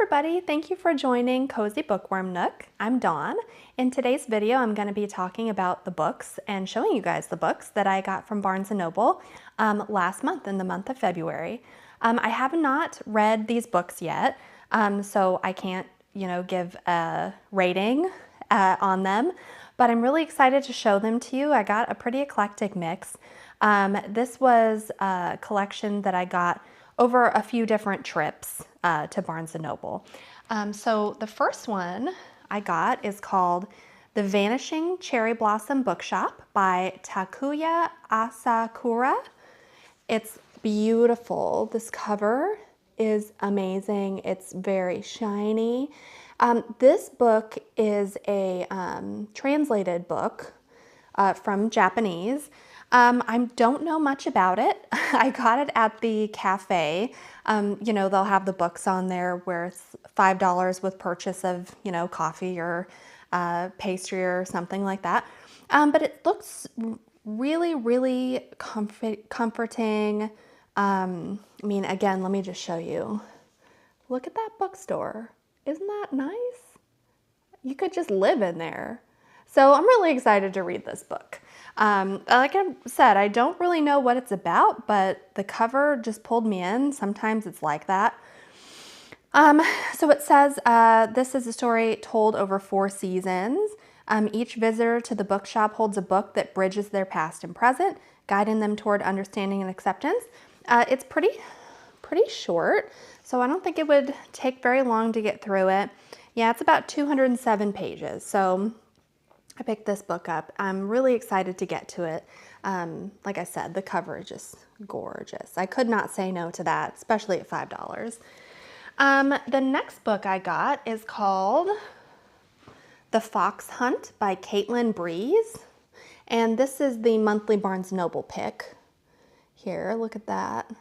everybody, thank you for joining Cozy Bookworm Nook. I'm Dawn. In today's video, I'm going to be talking about the books and showing you guys the books that I got from Barnes and Noble last month, in the month of February. I have not read these books yet, so I can't, give a rating on them, but I'm really excited to show them to you. I got a pretty eclectic mix. This was a collection that I got over a few different trips to Barnes and Noble. So the first one I got is called The Vanishing Cherry Blossom Bookshop by Takuya Asakura. It's beautiful. This cover is amazing. It's very shiny. This book is a translated book from Japanese. I don't know much about it. I got it at the cafe. They'll have the books on there where it's $5 with purchase of, coffee or pastry or something like that. But it looks really, really comforting. Again, let me just show you. Look at that bookstore. Isn't that nice? You could just live in there. So I'm really excited to read this book. Like I said, I don't really know what it's about, but the cover just pulled me in. Sometimes it's like that. So it says, this is a story told over 4 seasons. Each visitor to the bookshop holds a book that bridges their past and present, guiding them toward understanding and acceptance. It's pretty short, so I don't think it would take very long to get through it. Yeah, it's about 207 pages, so I picked this book up. I'm really excited to get to it. Like I said, the cover is just gorgeous. I could not say no to that, especially at $5. The next book I got is called The Fox Hunt by Caitlin Breeze. And this is the monthly Barnes and Noble pick. Here, look at that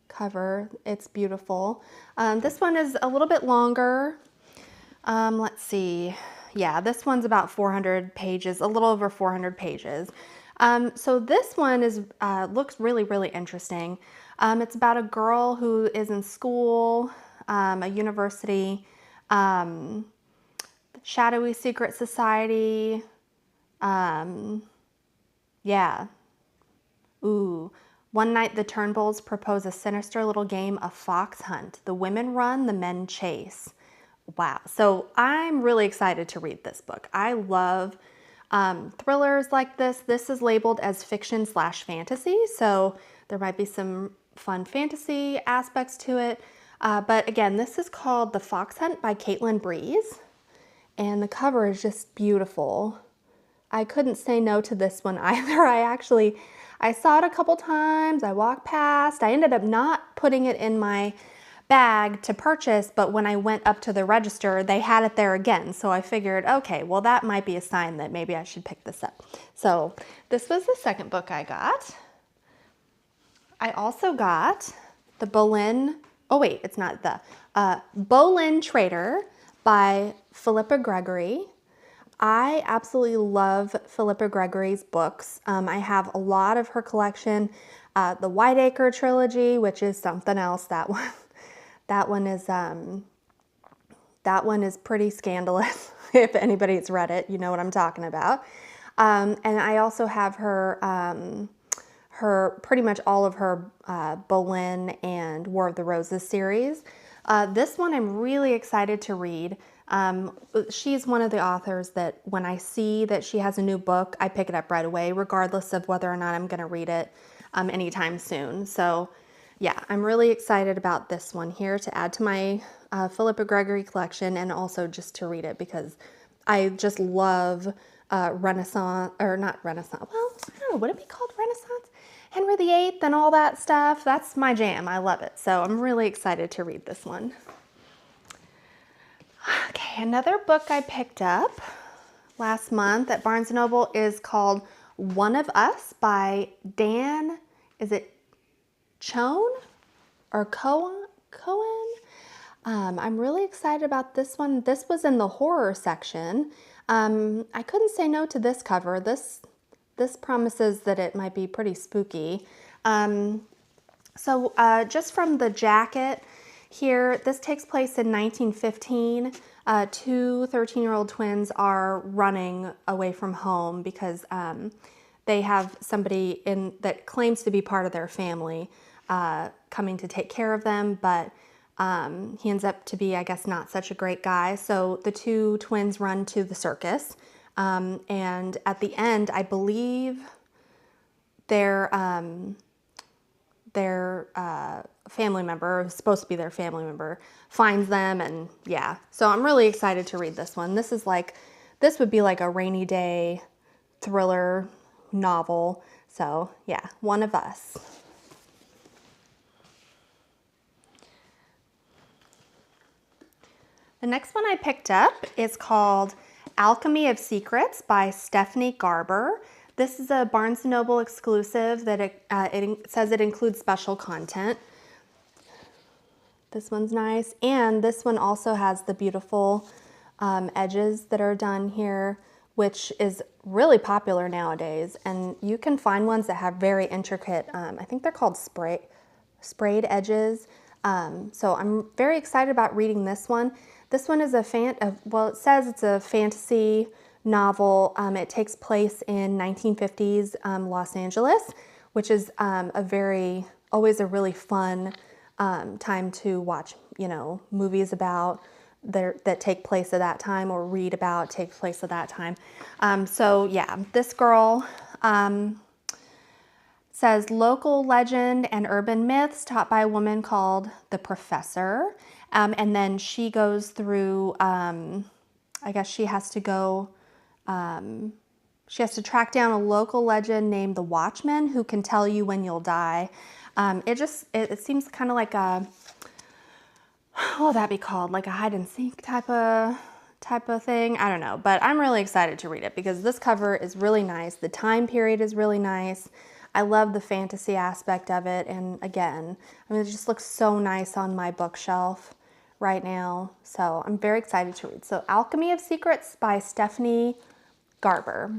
cover. It's beautiful. This one is a little bit longer. Let's see. Yeah, this one's about 400 pages, a little over 400 pages. So this one is looks really, really interesting. It's about a girl who is in school, a university, shadowy secret society. Yeah. Ooh. One night the Turnbulls propose a sinister little game of fox hunt. The women run, the men chase. Wow. So I'm really excited to read this book. I love thrillers like this. This is labeled as fiction/fantasy, so there might be some fun fantasy aspects to it. But again, this is called The Fox Hunt by Caitlin Breeze, and the cover is just beautiful. I couldn't say no to this one either. I saw it a couple times. I walked past. I ended up not putting it in my bag to purchase, but when I went up to the register, they had it there again. So I figured, okay, well, that might be a sign that maybe I should pick this up. So this was the second book I got. I also got the Boleyn Trader by Philippa Gregory. I absolutely love Philippa Gregory's books. I have a lot of her collection. The Whiteacre trilogy, which is something else. That one is pretty scandalous. If anybody's read it, you know what I'm talking about. And I also have her pretty much all of her Boleyn and War of the Roses series. This one I'm really excited to read. She's one of the authors that when I see that she has a new book, I pick it up right away, regardless of whether or not I'm going to read it anytime soon. So yeah, I'm really excited about this one here to add to my Philippa Gregory collection, and also just to read it because I just love Renaissance, or not Renaissance, well, I don't know, would it be called Renaissance? Henry VIII and all that stuff. That's my jam. I love it. So I'm really excited to read this one. Okay, another book I picked up last month at Barnes & Noble is called One of Us by Dan, is it Chone or Cohen? I'm really excited about this one. This was in the horror section. I couldn't say no to this cover. This promises that it might be pretty spooky. So just from the jacket, Here, this takes place in 1915. Two 13-year-old twins are running away from home because they have somebody that claims to be part of their family coming to take care of them, but he ends up to be, I guess, not such a great guy. So the two twins run to the circus, and at the end, I believe their family member, who's supposed to be their family member, finds them, and yeah. So I'm really excited to read this one. This would be like a rainy day thriller novel. So yeah, One of Us. The next one I picked up is called Alchemy of Secrets by Stephanie Garber. This is a Barnes and Noble exclusive that it says it includes special content. This one's nice, and this one also has the beautiful edges that are done here, which is really popular nowadays. And you can find ones that have very intricate, I think they're called sprayed edges. So I'm very excited about reading this one. This one is well, it says it's a fantasy novel. It takes place in 1950s Los Angeles, which is always a really fun time to watch, movies about that take place at that time, or read about take place at that time. So yeah, this girl says local legend and urban myths taught by a woman called the Professor. And then she goes through, I guess she has to go, she has to track down a local legend named the Watchman who can tell you when you'll die. It seems kind of like what would that be called? Like a hide and seek type of thing. I don't know, but I'm really excited to read it because this cover is really nice. The time period is really nice. I love the fantasy aspect of it. And again, it just looks so nice on my bookshelf right now. So I'm very excited to read. So Alchemy of Secrets by Stephanie Garber.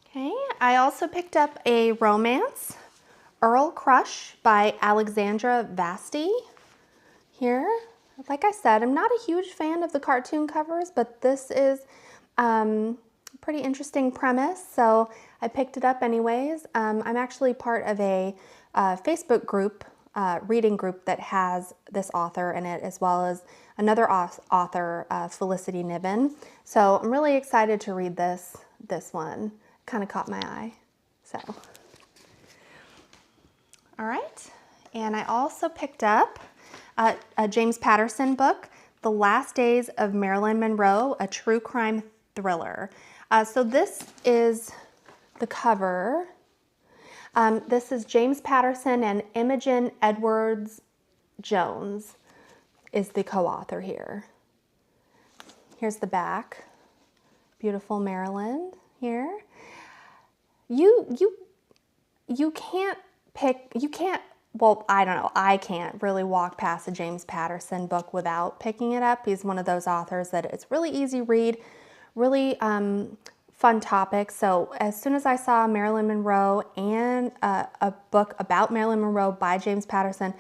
Okay, I also picked up a romance, Earl Crush by Alexandra Vasti. Here, like I said, I'm not a huge fan of the cartoon covers, but this is pretty interesting premise, so I picked it up anyways. I'm actually part of a Facebook group, reading group that has this author in it, as well as another author, Felicity Niven. So I'm really excited to read this one. Kind of caught my eye. So, all right. And I also picked up a James Patterson book, The Last Days of Marilyn Monroe, a true crime thriller. So this is the cover. This is James Patterson and Imogen Edwards Jones is the co-author here. Here's the back. Beautiful Maryland here. You can't well, I don't know, I can't really walk past a James Patterson book without picking it up. He's one of those authors that it's really easy read, really fun topic. So as soon as I saw Marilyn Monroe and a book about Marilyn Monroe by James Patterson,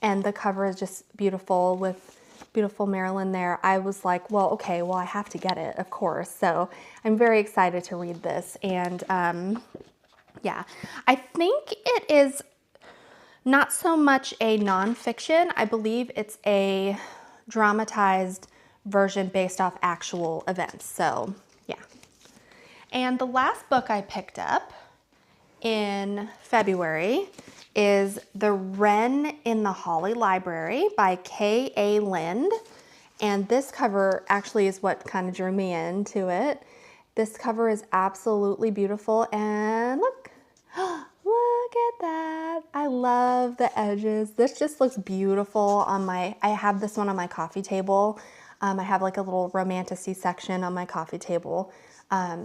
and the cover is just beautiful with beautiful Marilyn there, I was like, well, okay, well, I have to get it, of course. So I'm very excited to read this. And yeah, I think it is not so much a nonfiction. I believe it's a dramatized version based off actual events. So yeah. And the last book I picked up in February is The Wren in the Holly Library by K.A. Lind. And this cover actually is what kind of drew me into it. This cover is absolutely beautiful, and look, look at that. I love the edges. This just looks beautiful on I have this one on my coffee table. I have like a little romanticy section on my coffee table.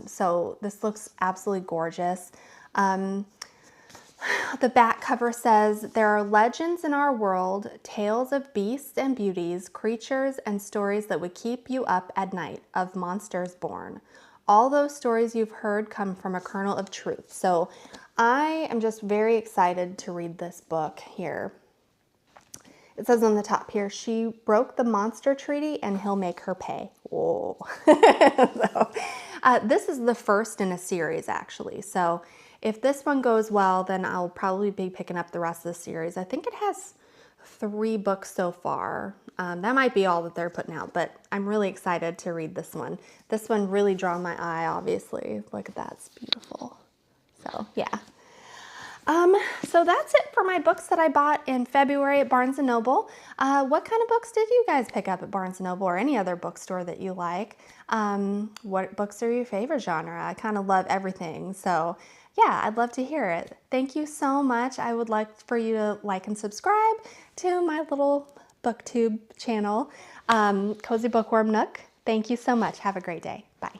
So this looks absolutely gorgeous. The back cover says, there are legends in our world, tales of beasts and beauties, creatures and stories that would keep you up at night, of monsters born. all those stories you've heard come from a kernel of truth. So I am just very excited to read this book here. It says on the top here, she broke the monster treaty and he'll make her pay. Whoa. So, this is the first in a series, actually. So if this one goes well, then I'll probably be picking up the rest of the series. I think it has 3 books so far. That might be all that they're putting out, but I'm really excited to read this one. This one really drew my eye, obviously. Look at that, it's beautiful. So yeah. So that's it for my books that I bought in February at Barnes and Noble. What kind of books did you guys pick up at Barnes and Noble or any other bookstore that you like? What books are your favorite genre? I kind of love everything. So yeah, I'd love to hear it. Thank you so much. I would like for you to like and subscribe to my little booktube channel, Cozy Bookworm Nook. Thank you so much. Have a great day. Bye.